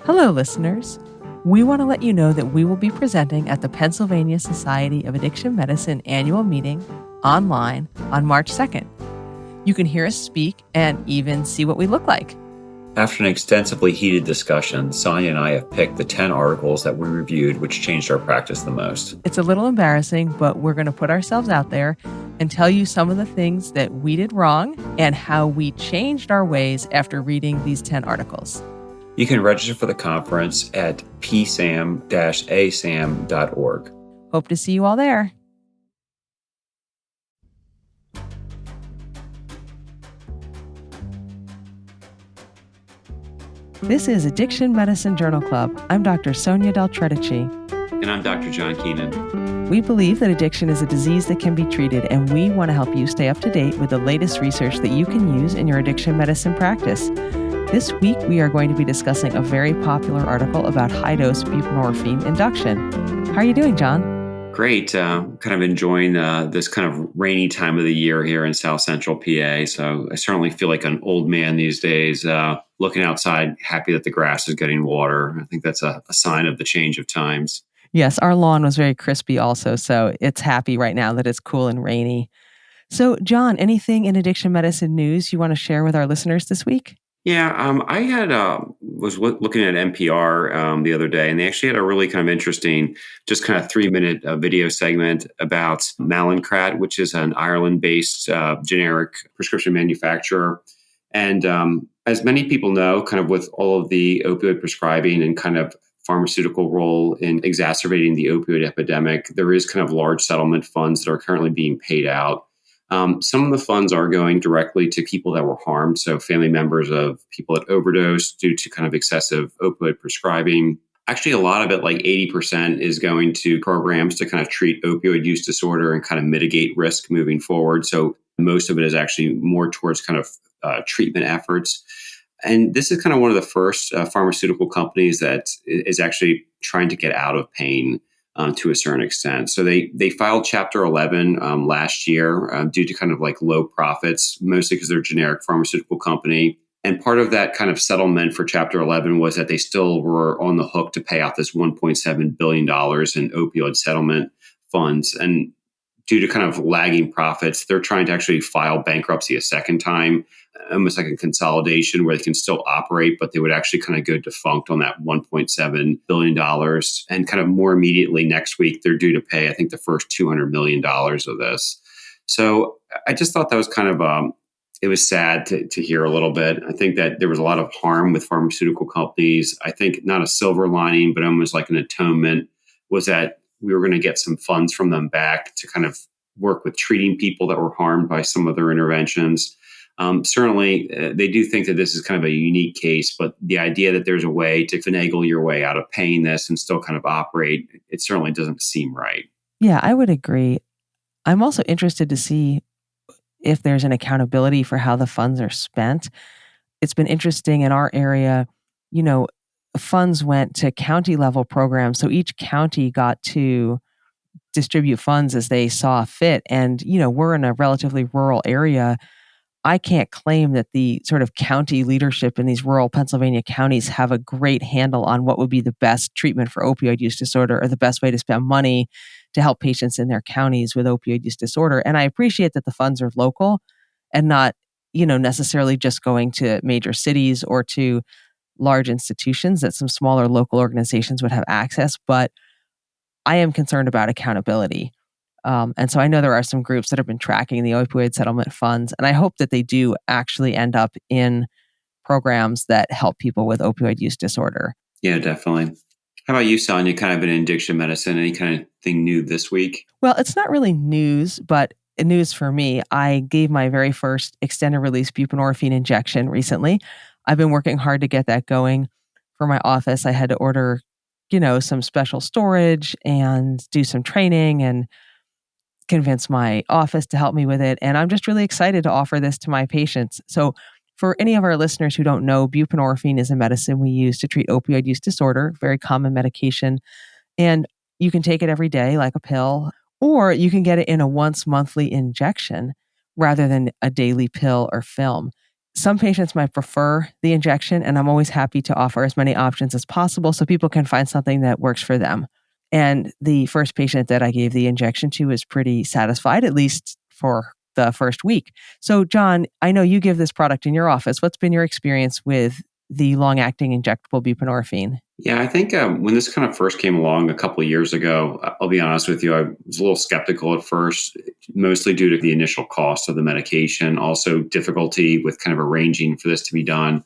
Hello, listeners. We want to let you know that we will be presenting at the Pennsylvania Society of Addiction Medicine annual meeting online on March 2nd. You can hear us speak and even see what we look like. After an extensively heated discussion, Sonya and I have picked the 10 articles that we reviewed which changed our practice the most. It's a little embarrassing, but we're going to put ourselves out there and tell you some of the things that we did wrong and how we changed our ways after reading these 10 articles. You can register for the conference at psam-asam.org. Hope to see you all there. This is Addiction Medicine Journal Club. I'm Dr. Sonya Tredici. And I'm Dr. John Keenan. We believe that addiction is a disease that can be treated, and we want to help you stay up to date with the latest research that you can use in your addiction medicine practice. This week, we are going to be discussing a very popular article about high-dose buprenorphine induction. How are you doing, John? Great. Kind of enjoying this kind of rainy time of the year here in South Central PA. So I certainly feel like an old man these days, looking outside, happy that the grass is getting water. I think that's a sign of the change of times. Yes, our lawn was very crispy also, so it's happy right now that it's cool and rainy. So, John, anything in addiction medicine news you want to share with our listeners this week? Yeah, I had was looking at NPR the other day, and they actually had a really kind of interesting, just kind of 3-minute video segment about Mallinckrodt, which is an Ireland-based generic prescription manufacturer. And as many people know, kind of with all of the opioid prescribing and kind of pharmaceutical role in exacerbating the opioid epidemic, there is kind of large settlement funds that are currently being paid out. Some of the funds are going directly to people that were harmed, so family members of people that overdosed due to kind of excessive opioid prescribing. Actually, a lot of it, like 80%, is going to programs to kind of treat opioid use disorder and kind of mitigate risk moving forward. So most of it is actually more towards kind of treatment efforts. And this is kind of one of the first pharmaceutical companies that is actually trying to get out of pain. To a certain extent. So they filed Chapter 11 last year due to kind of like low profits, mostly because they're a generic pharmaceutical company. And part of that kind of settlement for Chapter 11 was that they still were on the hook to pay out this $1.7 billion in opioid settlement funds. And due to kind of lagging profits, they're trying to actually file bankruptcy a second time, almost like a consolidation where they can still operate, but they would actually kind of go defunct on that $1.7 billion. And kind of more immediately next week, they're due to pay, I think, the first $200 million of this. So I just thought that was kind of, it was sad to hear a little bit. I think that there was a lot of harm with pharmaceutical companies. I think not a silver lining, but almost like an atonement was that we were going to get some funds from them back to kind of work with treating people that were harmed by some of their interventions. Certainly, they do think that this is kind of a unique case, but the idea that there's a way to finagle your way out of paying this and still kind of operate, it certainly doesn't seem right. Yeah, I would agree. I'm also interested to see if there's an accountability for how the funds are spent. It's been interesting in our area, funds went to county level programs. So each county got to distribute funds as they saw fit. And, we're in a relatively rural area. I can't claim that the sort of county leadership in these rural Pennsylvania counties have a great handle on what would be the best treatment for opioid use disorder or the best way to spend money to help patients in their counties with opioid use disorder. And I appreciate that the funds are local and not, necessarily just going to major cities or to large institutions that some smaller local organizations would have access. But I am concerned about accountability. And so I know there are some groups that have been tracking the opioid settlement funds, and I hope that they do actually end up in programs that help people with opioid use disorder. Yeah, definitely. How about you, Sonya? Kind of in addiction medicine, any kind of thing new this week? Well, it's not really news, but news for me. I gave my very first extended release buprenorphine injection recently. I've been working hard to get that going for my office. I had to order, some special storage and do some training and convince my office to help me with it. And I'm just really excited to offer this to my patients. So for any of our listeners who don't know, buprenorphine is a medicine we use to treat opioid use disorder, very common medication. And you can take it every day like a pill, or you can get it in a once monthly injection rather than a daily pill or film. Some patients might prefer the injection, and I'm always happy to offer as many options as possible so people can find something that works for them. And the first patient that I gave the injection to was pretty satisfied, at least for the first week. So, John, I know you give this product in your office. What's been your experience with the long-acting injectable buprenorphine? Yeah, I think when this kind of first came along a couple of years ago, I'll be honest with you, I was a little skeptical at first, mostly due to the initial cost of the medication, also difficulty with kind of arranging for this to be done.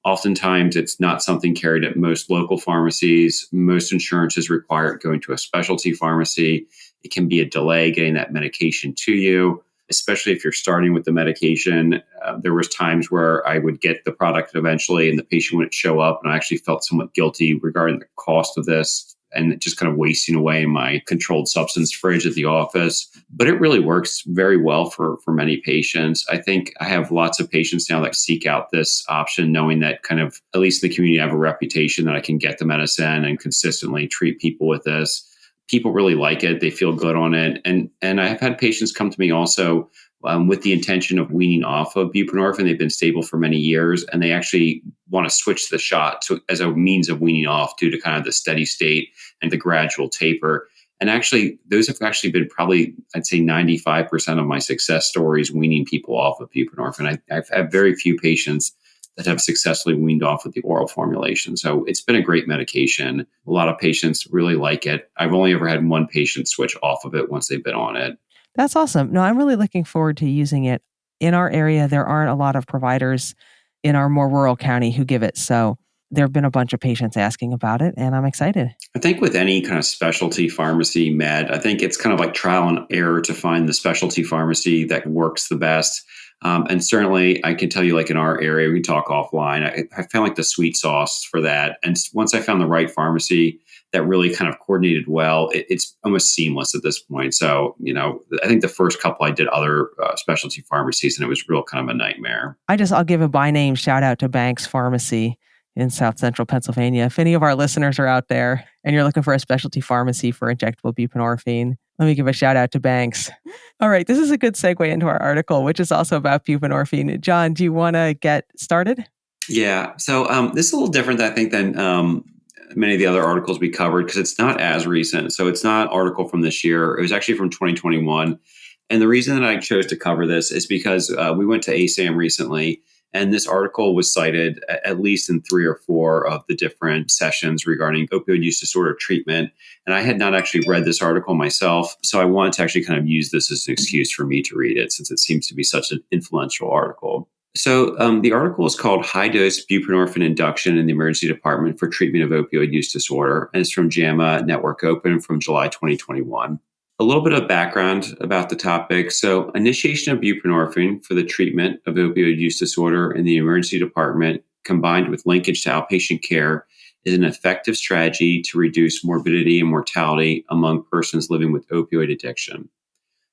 Oftentimes, it's not something carried at most local pharmacies. Most insurances require it going to a specialty pharmacy. It can be a delay getting that medication to you, especially if you're starting with the medication. There was times where I would get the product eventually and the patient wouldn't show up, and I actually felt somewhat guilty regarding the cost of this and just kind of wasting away in my controlled substance fridge at the office. But it really works very well for many patients. I think I have lots of patients now that seek out this option, knowing that kind of, at least in the community, I have a reputation that I can get the medicine and consistently treat people with this. People really like it. They feel good on it. And I have had patients come to me also with the intention of weaning off of buprenorphine. They've been stable for many years, and they actually want to switch the shot as a means of weaning off due to kind of the steady state and the gradual taper. And actually, those have actually been probably, I'd say 95% of my success stories weaning people off of buprenorphine. I've had very few patients that have successfully weaned off with the oral formulation. So it's been a great medication. A lot of patients really like it. I've only ever had one patient switch off of it once they've been on it. That's awesome. No, I'm really looking forward to using it. In our area, there aren't a lot of providers in our more rural county who give it. So there have been a bunch of patients asking about it, and I'm excited. I think with any kind of specialty pharmacy med, I think it's kind of like trial and error to find the specialty pharmacy that works the best. And certainly, I can tell you, like in our area, we talk offline. I found like the sweet sauce for that. And once I found the right pharmacy that really kind of coordinated well, it's almost seamless at this point. So, I think the first couple I did other specialty pharmacies, and it was real kind of a nightmare. I'll give a by name shout out to Banks Pharmacy in South Central Pennsylvania. If any of our listeners are out there and you're looking for a specialty pharmacy for injectable buprenorphine, let me give a shout out to Banks. All right, this is a good segue into our article, which is also about buprenorphine. John, do you want to get started? Yeah. So this is a little different, I think, than many of the other articles we covered because it's not as recent. So it's not an article from this year. It was actually from 2021. And the reason that I chose to cover this is because we went to ASAM recently, and this article was cited at least in 3 or 4 of the different sessions regarding opioid use disorder treatment. And I had not actually read this article myself. So I wanted to actually kind of use this as an excuse for me to read it since it seems to be such an influential article. So the article is called High Dose Buprenorphine Induction in the Emergency Department for Treatment of Opioid Use Disorder. And it's from JAMA Network Open from July 2021. A little bit of background about the topic. So initiation of buprenorphine for the treatment of opioid use disorder in the emergency department, combined with linkage to outpatient care, is an effective strategy to reduce morbidity and mortality among persons living with opioid addiction.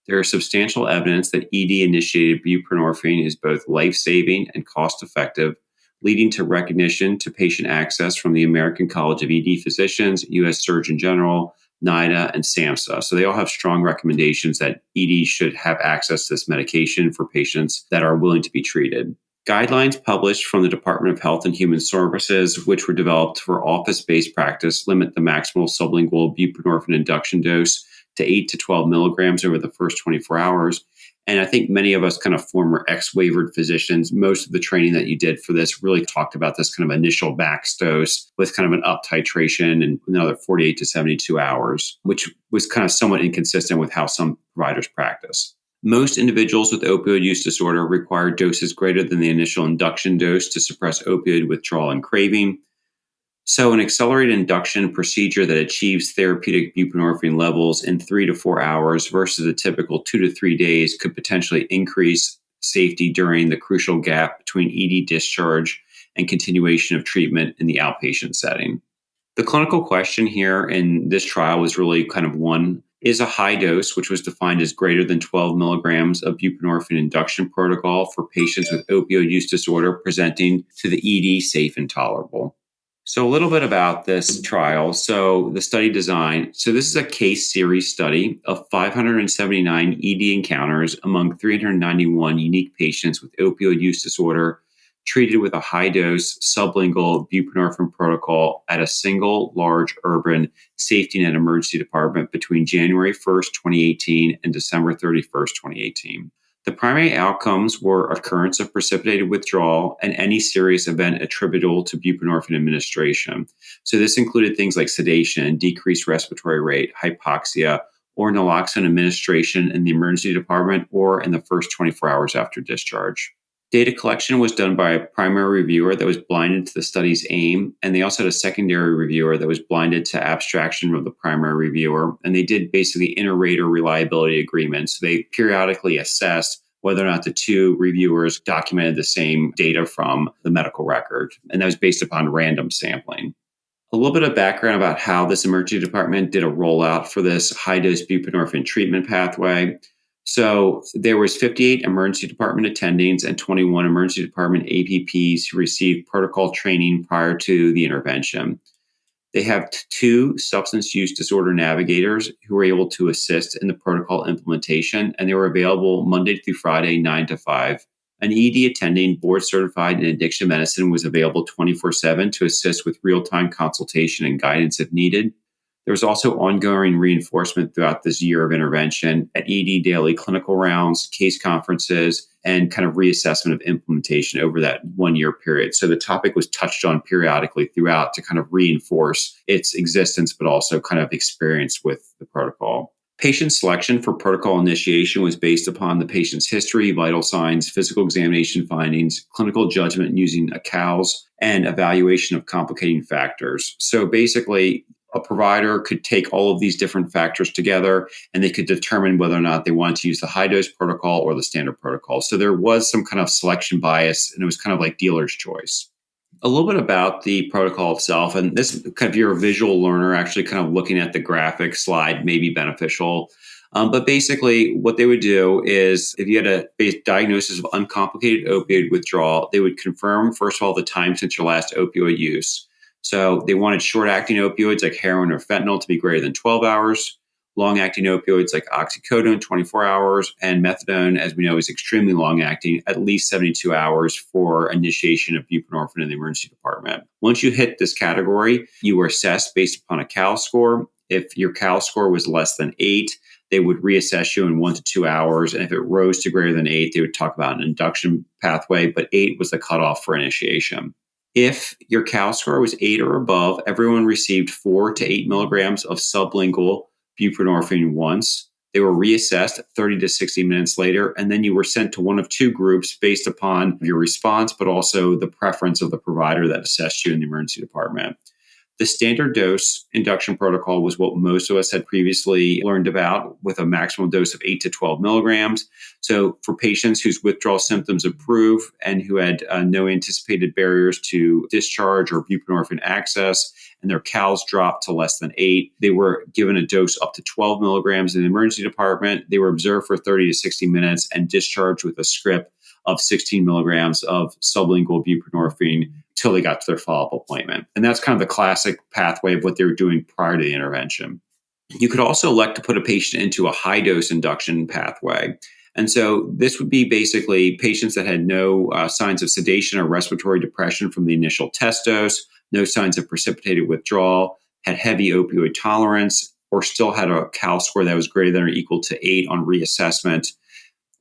There is substantial evidence that ED-initiated buprenorphine is both life-saving and cost-effective, leading to recognition to patient access from the American College of ED Physicians, U.S. Surgeon General, NIDA, and SAMHSA. So they all have strong recommendations that ED should have access to this medication for patients that are willing to be treated. Guidelines published from the Department of Health and Human Services, which were developed for office-based practice, limit the maximal sublingual buprenorphine induction dose to 8 to 12 milligrams over the first 24 hours. And I think many of us kind of former ex-waivered physicians, most of the training that you did for this really talked about this kind of initial max dose with kind of an up titration and another 48 to 72 hours, which was kind of somewhat inconsistent with how some providers practice. Most individuals with opioid use disorder require doses greater than the initial induction dose to suppress opioid withdrawal and craving. So an accelerated induction procedure that achieves therapeutic buprenorphine levels in 3 to 4 hours versus a typical 2 to 3 days could potentially increase safety during the crucial gap between ED discharge and continuation of treatment in the outpatient setting. The clinical question here in this trial was really kind of one, is a high dose, which was defined as greater than 12 milligrams of buprenorphine induction protocol for patients with opioid use disorder presenting to the ED safe and tolerable. So a little bit about this trial. So the study design. So this is a case series study of 579 ED encounters among 391 unique patients with opioid use disorder treated with a high dose sublingual buprenorphine protocol at a single large urban safety net emergency department between January 1st, 2018 and December 31st, 2018. The primary outcomes were occurrence of precipitated withdrawal and any serious event attributable to buprenorphine administration. So this included things like sedation, decreased respiratory rate, hypoxia, or naloxone administration in the emergency department or in the first 24 hours after discharge. Data collection was done by a primary reviewer that was blinded to the study's aim, and they also had a secondary reviewer that was blinded to abstraction of the primary reviewer, and they did basically inter-rater reliability agreements. So they periodically assessed whether or not the two reviewers documented the same data from the medical record, and that was based upon random sampling. A little bit of background about how this emergency department did a rollout for this high-dose buprenorphine treatment pathway. So there was 58 emergency department attendings and 21 emergency department APPs who received protocol training prior to the intervention. They have two substance use disorder navigators who were able to assist in the protocol implementation, and they were available Monday through Friday, 9 to 5. An ED attending board certified in addiction medicine was available 24/7 to assist with real-time consultation and guidance if needed. There was also ongoing reinforcement throughout this year of intervention at ED daily clinical rounds, case conferences, and kind of reassessment of implementation over that 1 year period. So the topic was touched on periodically throughout to kind of reinforce its existence, but also kind of experience with the protocol. Patient selection for protocol initiation was based upon the patient's history, vital signs, physical examination findings, clinical judgment using a CALS, and evaluation of complicating factors. So basically, a provider could take all of these different factors together and they could determine whether or not they wanted to use the high dose protocol or the standard protocol. So there was some kind of selection bias and it was kind of like dealer's choice. A little bit about the protocol itself, and this kind of, you're a visual learner, actually kind of looking at the graphic slide may be beneficial. But basically, what they would do is if you had a diagnosis of uncomplicated opioid withdrawal, they would confirm, first of all, the time since your last opioid use. So they wanted short-acting opioids like heroin or fentanyl to be greater than 12 hours, long-acting opioids like oxycodone, 24 hours, and methadone, as we know, is extremely long-acting, at least 72 hours for initiation of buprenorphine in the emergency department. Once you hit this category, you were assessed based upon a CAL score. If your CAL score was less than 8, they would reassess you in 1 to 2 hours. And if it rose to greater than 8, they would talk about an induction pathway, but 8 was the cutoff for initiation. If your CAL score was 8 or above, everyone received 4 to 8 milligrams of sublingual buprenorphine once. They were reassessed 30 to 60 minutes later, and then you were sent to one of two groups based upon your response, but also the preference of the provider that assessed you in the emergency department. The standard dose induction protocol was what most of us had previously learned about, with a maximum dose of 8 to 12 milligrams. So for patients whose withdrawal symptoms improve and who had no anticipated barriers to discharge or buprenorphine access, and their CALs dropped to less than 8, they were given a dose up to 12 milligrams in the emergency department. They were observed for 30 to 60 minutes and discharged with a script of 16 milligrams of sublingual buprenorphine till they got to their follow-up appointment. And that's kind of the classic pathway of what they were doing prior to the intervention. You could also elect to put a patient into a high-dose induction pathway. And so this would be basically patients that had no signs of sedation or respiratory depression from the initial test dose, no signs of precipitated withdrawal, had heavy opioid tolerance, or still had a CAL score that was greater than or equal to 8 on reassessment.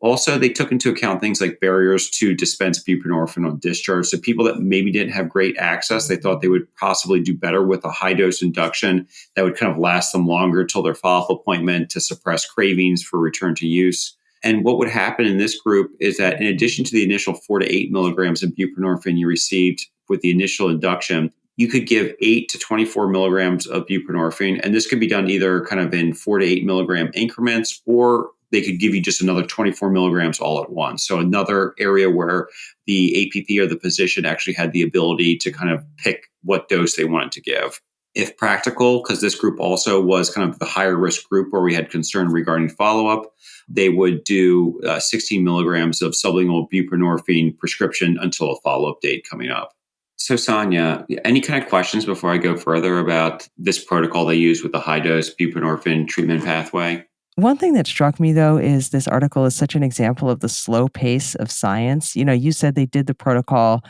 Also, they took into account things like barriers to dispense buprenorphine on discharge. So people that maybe didn't have great access, they thought they would possibly do better with a high-dose induction that would kind of last them longer till their follow-up appointment to suppress cravings for return to use. And what would happen in this group is that in addition to the initial 4 to 8 milligrams of buprenorphine you received with the initial induction, you could give 8 to 24 milligrams of buprenorphine. And this could be done either kind of in 4 to 8 milligram increments, or they could give you just another 24 milligrams all at once. So another area where the APP or the physician actually had the ability to kind of pick what dose they wanted to give. If practical, because this group also was kind of the higher risk group where we had concern regarding follow-up, they would do 16 milligrams of sublingual buprenorphine prescription until a follow-up date coming up. So Sonya, any kind of questions before I go further about this protocol they use with the high-dose buprenorphine treatment pathway? One thing that struck me though is this article is such an example of the slow pace of science. You said they did the protocol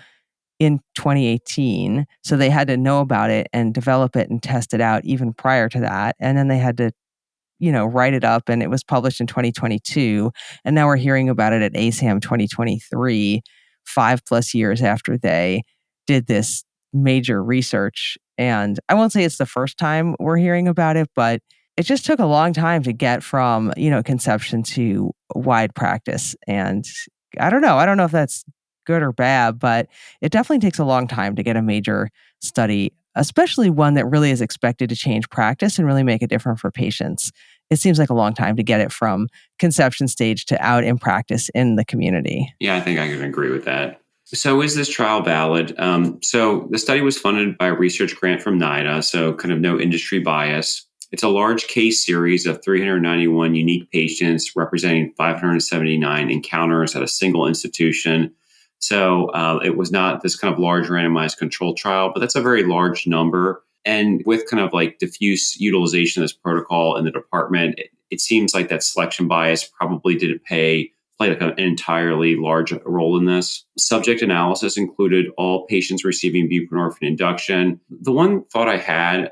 in 2018, so they had to know about it and develop it and test it out even prior to that. And then they had to write it up, and it was published in 2022. And now we're hearing about it at ASAM 2023, 5+ years after they did this major research. And I won't say it's the first time we're hearing about it, but it just took a long time to get from, conception to wide practice. And I don't know. I don't know if that's good or bad, but it definitely takes a long time to get a major study, especially one that really is expected to change practice and really make a difference for patients. It seems like a long time to get it from conception stage to out in practice in the community. Yeah, I think I can agree with that. So, is this trial valid? So, the study was funded by a research grant from NIDA, so kind of no industry bias. It's a large case series of 391 unique patients representing 579 encounters at a single institution. So, it was not this kind of large randomized controlled trial, but that's a very large number. And with kind of like diffuse utilization of this protocol in the department, it seems like that selection bias probably didn't play like an entirely large role in this. Subject analysis included all patients receiving buprenorphine induction. The one thought I had,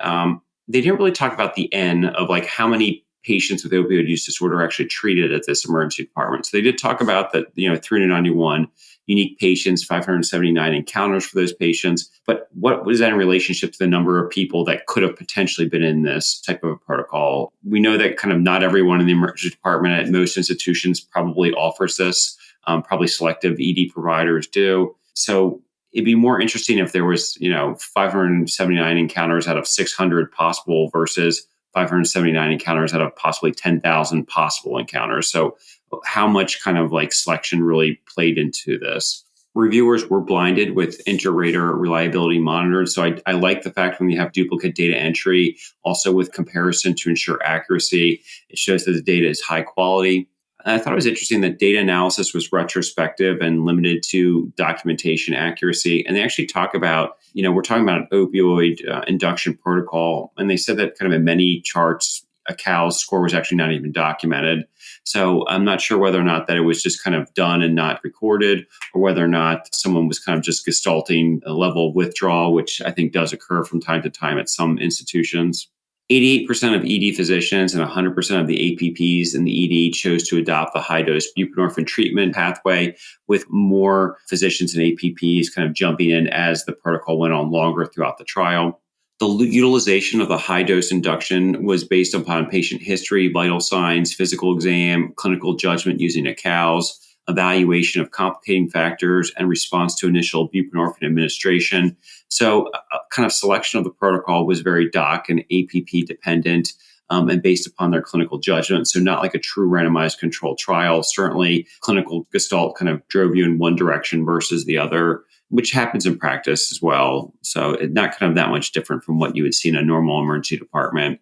they didn't really talk about the N of like how many patients with opioid use disorder are actually treated at this emergency department. So they did talk about that, 391 unique patients, 579 encounters for those patients. But what was that in relationship to the number of people that could have potentially been in this type of a protocol? We know that kind of not everyone in the emergency department at most institutions probably offers this. Probably selective ED providers do. So it'd be more interesting if there was, 579 encounters out of 600 possible versus 579 encounters out of possibly 10,000 possible encounters. So how much kind of like selection really played into this? Reviewers were blinded with inter-rater reliability monitored. So I like the fact when you have duplicate data entry, also with comparison to ensure accuracy, it shows that the data is high quality. And I thought it was interesting that data analysis was retrospective and limited to documentation accuracy. And they actually talk about, we're talking about an opioid induction protocol. And they said that kind of in many charts, a CAL's score was actually not even documented. So I'm not sure whether or not that it was just kind of done and not recorded, or whether or not someone was kind of just gestalting a level of withdrawal, which I think does occur from time to time at some institutions. 88% of ED physicians and 100% of the APPs in the ED chose to adopt the high-dose buprenorphine treatment pathway, with more physicians and APPs kind of jumping in as the protocol went on longer throughout the trial. The utilization of the high-dose induction was based upon patient history, vital signs, physical exam, clinical judgment using a CALS, evaluation of complicating factors, and response to initial buprenorphine administration. So kind of selection of the protocol was very doc and APP dependent, and based upon their clinical judgment. So not like a true randomized controlled trial. Certainly clinical gestalt kind of drove you in one direction versus the other, which happens in practice as well. So not kind of that much different from what you would see in a normal emergency department.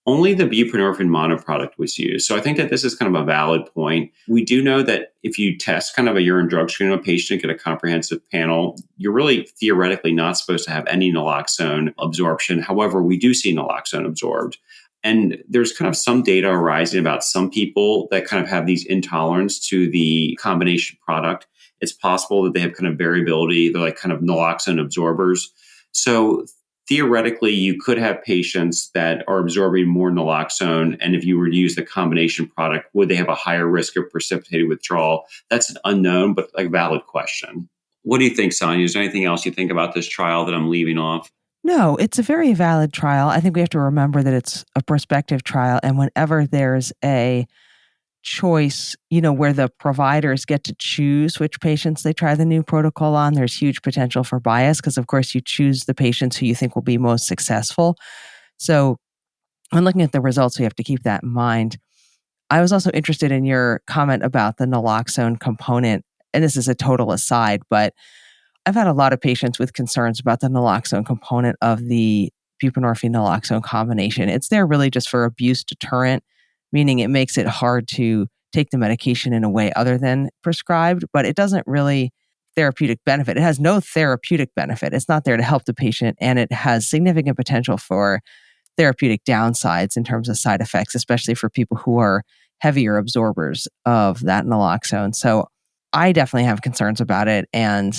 Only the buprenorphine monoproduct was used. So I think that this is kind of a valid point. We do know that if you test kind of a urine drug screen of a patient and get a comprehensive panel, you're really theoretically not supposed to have any naloxone absorption. However, we do see naloxone absorbed. And there's kind of some data arising about some people that kind of have these intolerance to the combination product. It's possible that they have kind of variability. They're like kind of naloxone absorbers. So theoretically, you could have patients that are absorbing more naloxone. And if you were to use the combination product, would they have a higher risk of precipitated withdrawal? That's an unknown, but a valid question. What do you think, Sonya? Is there anything else you think about this trial that I'm leaving off? No, it's a very valid trial. I think we have to remember that it's a prospective trial. And whenever there's a choice, where the providers get to choose which patients they try the new protocol on, there's huge potential for bias because, of course, you choose the patients who you think will be most successful. So when looking at the results, we have to keep that in mind. I was also interested in your comment about the naloxone component. And this is a total aside, but I've had a lot of patients with concerns about the naloxone component of the buprenorphine naloxone combination. It's there really just for abuse deterrent, meaning it makes it hard to take the medication in a way other than prescribed, but it doesn't really therapeutic benefit. It has no therapeutic benefit. It's not there to help the patient, and it has significant potential for therapeutic downsides in terms of side effects, especially for people who are heavier absorbers of that naloxone. So I definitely have concerns about it. And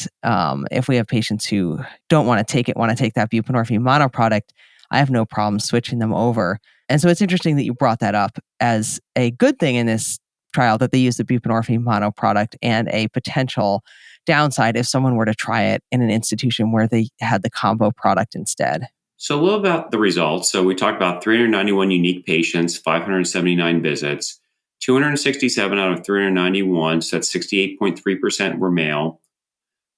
if we have patients who don't want to take it, want to take that buprenorphine mono product, I have no problem switching them over. And so it's interesting that you brought that up as a good thing in this trial, that they use the buprenorphine mono product, and a potential downside if someone were to try it in an institution where they had the combo product instead. So a little about the results. So we talked about 391 unique patients, 579 visits, 267 out of 391, so that's 68.3% were male.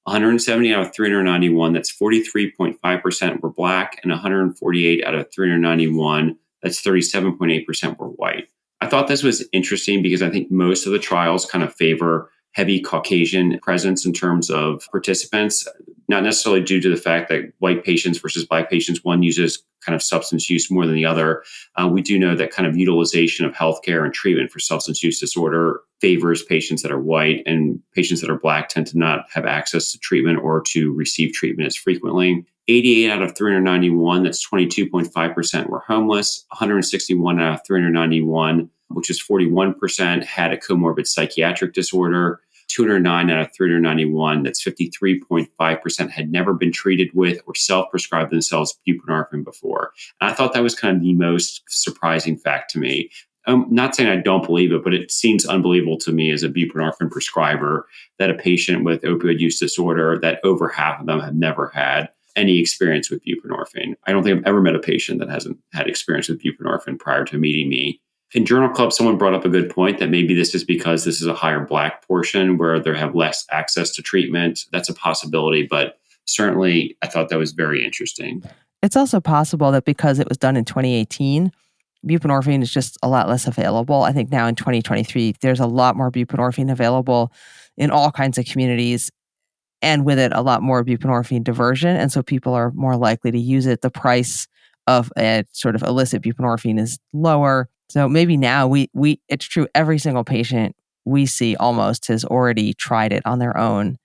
170 out of 391, that's 43.5% were Black, and 148 out of 391, that's 37.8% were white. I thought this was interesting because I think most of the trials kind of favor heavy Caucasian presence in terms of participants, not necessarily due to the fact that white patients versus Black patients, one uses kind of substance use more than the other. We do know that kind of utilization of healthcare and treatment for substance use disorder favors patients that are white, and patients that are Black tend to not have access to treatment or to receive treatment as frequently. 88 out of 391, that's 22.5%, were homeless. 161 out of 391, which is 41%, had a comorbid psychiatric disorder. 209 out of 391, that's 53.5%, had never been treated with or self-prescribed themselves buprenorphine before. And I thought that was kind of the most surprising fact to me. Not saying I don't believe it, but it seems unbelievable to me as a buprenorphine prescriber that a patient with opioid use disorder, that over half of them have never had any experience with buprenorphine. I don't think I've ever met a patient that hasn't had experience with buprenorphine prior to meeting me. In Journal Club, someone brought up a good point that maybe this is because this is a higher Black portion where they have less access to treatment. That's a possibility, but certainly I thought that was very interesting. It's also possible that because it was done in 2018, buprenorphine is just a lot less available. I think now in 2023, there's a lot more buprenorphine available in all kinds of communities, and with it, a lot more buprenorphine diversion. And so people are more likely to use it. The price of a sort of illicit buprenorphine is lower. So maybe now we it's true, every single patient we see almost has already tried it on their own,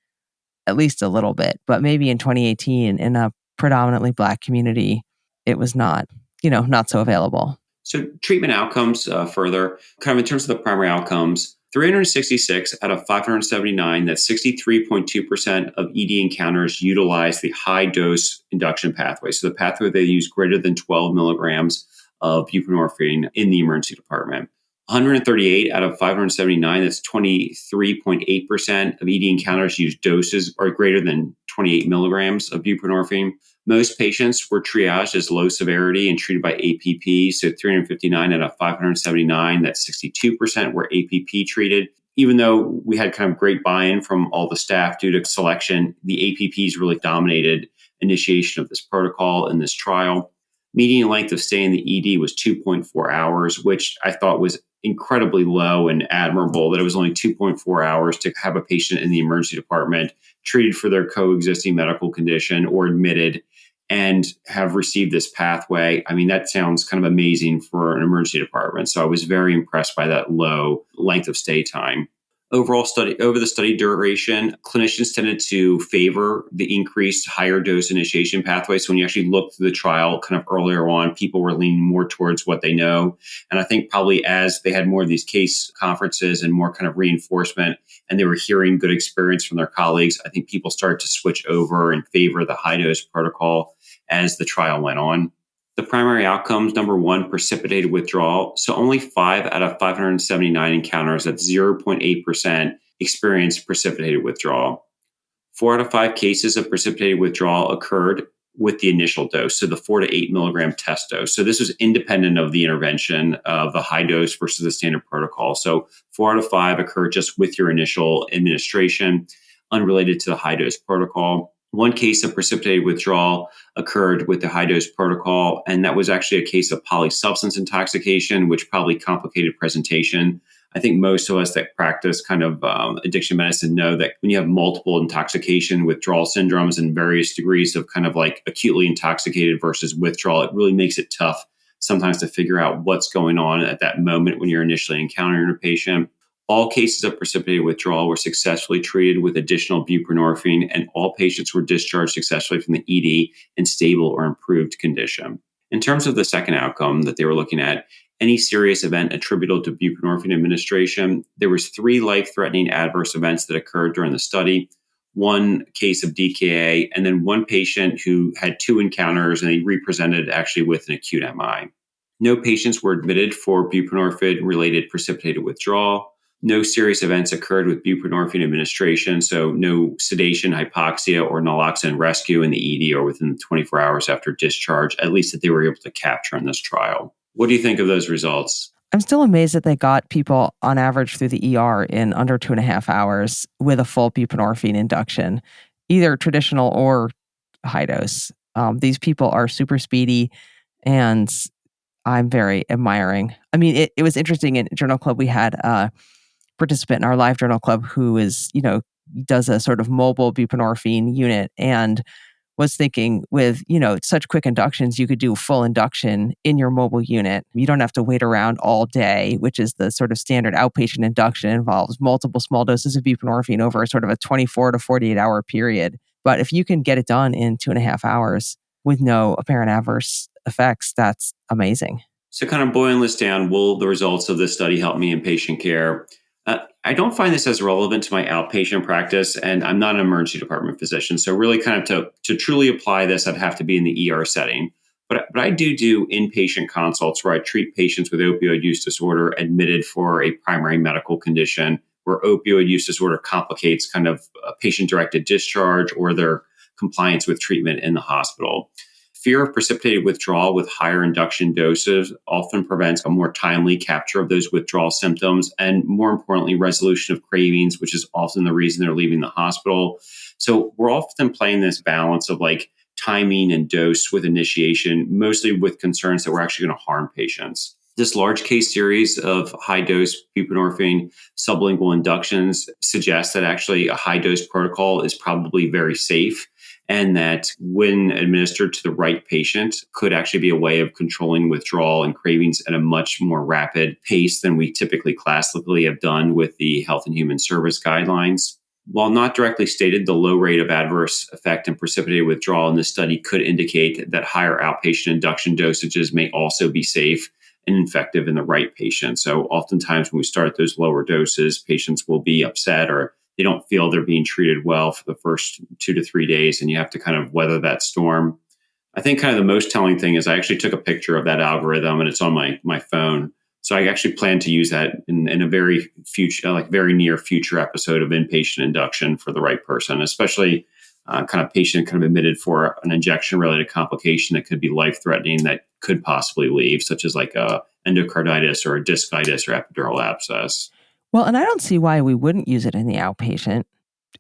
at least a little bit. But maybe in 2018, in a predominantly Black community, it was not, not so available. So treatment outcomes further, kind of in terms of the primary outcomes, 366 out of 579, that's 63.2% of ED encounters utilize the high dose induction pathway. So the pathway they use greater than 12 milligrams of buprenorphine in the emergency department. 138 out of 579, that's 23.8% of ED encounters use doses or greater than 28 milligrams of buprenorphine. Most patients were triaged as low severity and treated by APP. So 359 out of 579, that's 62% were APP treated. Even though we had kind of great buy-in from all the staff due to selection, the APPs really dominated initiation of this protocol in this trial. Median length of stay in the ED was 2.4 hours, which I thought was incredibly low and admirable, that it was only 2.4 hours to have a patient in the emergency department treated for their coexisting medical condition or admitted and have received this pathway. I mean, that sounds kind of amazing for an emergency department. So I was very impressed by that low length of stay time. Over the study duration, clinicians tended to favor the increased higher dose initiation pathway. So when you actually look through the trial kind of earlier on, people were leaning more towards what they know. And I think probably as they had more of these case conferences and more kind of reinforcement, and they were hearing good experience from their colleagues, I think people started to switch over and favor the high dose protocol as the trial went on. The primary outcomes, number one, precipitated withdrawal. So only 5 out of 579 encounters, that's 0.8%, experienced precipitated withdrawal. 4 out of 5 cases of precipitated withdrawal occurred with the initial dose, so the 4 to 8 milligram test dose. So this was independent of the intervention of the high dose versus the standard protocol. So 4 out of 5 occurred just with your initial administration, unrelated to the high dose protocol. One case of precipitated withdrawal occurred with the high dose protocol, and that was actually a case of polysubstance intoxication, which probably complicated presentation. I think most of us that practice kind of addiction medicine know that when you have multiple intoxication withdrawal syndromes and various degrees of kind of like acutely intoxicated versus withdrawal, it really makes it tough sometimes to figure out what's going on at that moment when you're initially encountering a patient. All cases of precipitated withdrawal were successfully treated with additional buprenorphine, and all patients were discharged successfully from the ED in stable or improved condition. In terms of the second outcome that they were looking at, any serious event attributable to buprenorphine administration, there was 3 life-threatening adverse events that occurred during the study, 1 case of DKA, and then 1 patient who had 2 encounters and they represented actually with an acute MI. No patients were admitted for buprenorphine-related precipitated withdrawal. No serious events occurred with buprenorphine administration, so no sedation, hypoxia, or naloxone rescue in the ED or within 24 hours after discharge, at least that they were able to capture in this trial. What do you think of those results? I'm still amazed that they got people on average through the ER in under 2.5 hours with a full buprenorphine induction, either traditional or high dose. These people are super speedy, and I'm very admiring. I mean, it was interesting in Journal Club. We had a participant in our live Journal Club who is, does a sort of mobile buprenorphine unit and was thinking with, such quick inductions, you could do full induction in your mobile unit. You don't have to wait around all day, which is the sort of standard outpatient induction. It involves multiple small doses of buprenorphine over sort of a 24 to 48 hour period. But if you can get it done in 2.5 hours with no apparent adverse effects, that's amazing. So kind of boiling this down, will the results of this study help me in patient care? I don't find this as relevant to my outpatient practice, and I'm not an emergency department physician. So really kind of to truly apply this, I'd have to be in the ER setting. But I do inpatient consults where I treat patients with opioid use disorder admitted for a primary medical condition where opioid use disorder complicates kind of patient-directed discharge or their compliance with treatment in the hospital. Fear of precipitated withdrawal with higher induction doses often prevents a more timely capture of those withdrawal symptoms and, more importantly, resolution of cravings, which is often the reason they're leaving the hospital. So we're often playing this balance of like timing and dose with initiation, mostly with concerns that we're actually going to harm patients. This large case series of high dose buprenorphine sublingual inductions suggests that actually a high dose protocol is probably very safe, and that when administered to the right patient could actually be a way of controlling withdrawal and cravings at a much more rapid pace than we typically classically have done with the Health and Human Service guidelines. While not directly stated, the low rate of adverse effect and precipitated withdrawal in this study could indicate that higher outpatient induction dosages may also be safe and effective in the right patient. So oftentimes when we start at those lower doses, patients will be upset or they don't feel they're being treated well for the first 2 to 3 days, and you have to kind of weather that storm. I think kind of the most telling thing is I actually took a picture of that algorithm and it's on my phone. So I actually plan to use that in a very very near future episode of inpatient induction for the right person, especially kind of patient kind of admitted for an injection related complication that could be life threatening that could possibly leave, such as like a endocarditis or a discitis or epidural abscess. Well, and I don't see why we wouldn't use it in the outpatient.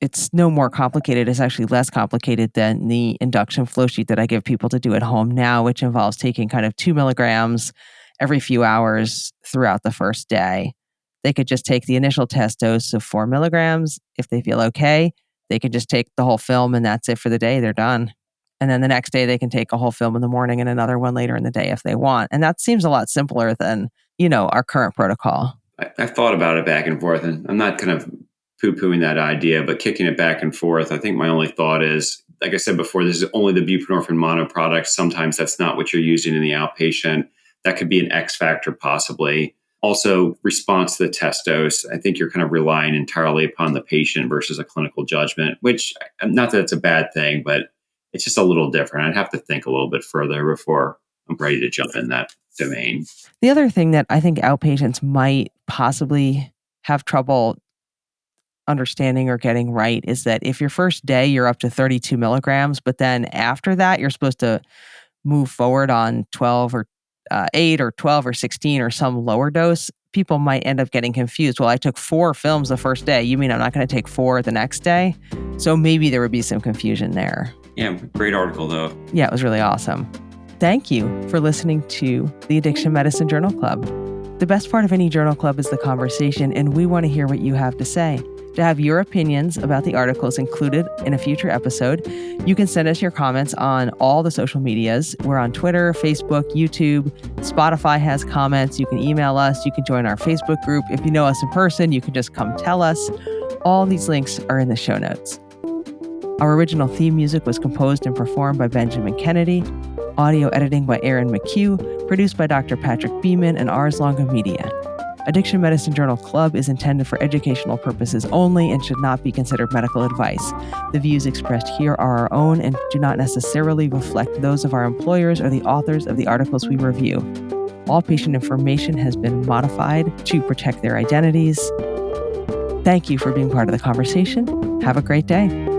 It's no more complicated. It's actually less complicated than the induction flow sheet that I give people to do at home now, which involves taking kind of 2 milligrams every few hours throughout the first day. They could just take the initial test dose of 4 milligrams. If they feel okay, they can just take the whole film and that's it for the day. They're done. And then the next day they can take a whole film in the morning and another one later in the day if they want. And that seems a lot simpler than, our current protocol. I've thought about it back and forth, and I'm not kind of poo-pooing that idea, but kicking it back and forth. I think my only thought is, like I said before, this is only the buprenorphine mono product. Sometimes that's not what you're using in the outpatient. That could be an X factor possibly. Also, response to the test dose. I think you're kind of relying entirely upon the patient versus a clinical judgment, which not that it's a bad thing, but it's just a little different. I'd have to think a little bit further before I'm ready to jump in that domain. The other thing that I think outpatients might possibly have trouble understanding or getting right is that if your first day you're up to 32 milligrams, but then after that you're supposed to move forward on 12 or 8 or 12 or 16 or some lower dose, people might end up getting confused. Well, I took 4 films the first day. You mean I'm not going to take 4 the next day? So maybe there would be some confusion there. Yeah, great article though. Yeah, it was really awesome. Thank you for listening to the Addiction Medicine Journal Club. The best part of any journal club is the conversation, and we want to hear what you have to say. To have your opinions about the articles included in a future episode, you can send us your comments on all the social medias. We're on Twitter, Facebook, YouTube. Spotify has comments. You can email us. You can join our Facebook group. If you know us in person, you can just come tell us. All these links are in the show notes. Our original theme music was composed and performed by Benjamin Kennedy. Audio editing by Aaron McHugh, produced by Dr. Patrick Beeman and Ars Longa Media. Addiction Medicine Journal Club is intended for educational purposes only and should not be considered medical advice. The views expressed here are our own and do not necessarily reflect those of our employers or the authors of the articles we review. All patient information has been modified to protect their identities. Thank you for being part of the conversation. Have a great day.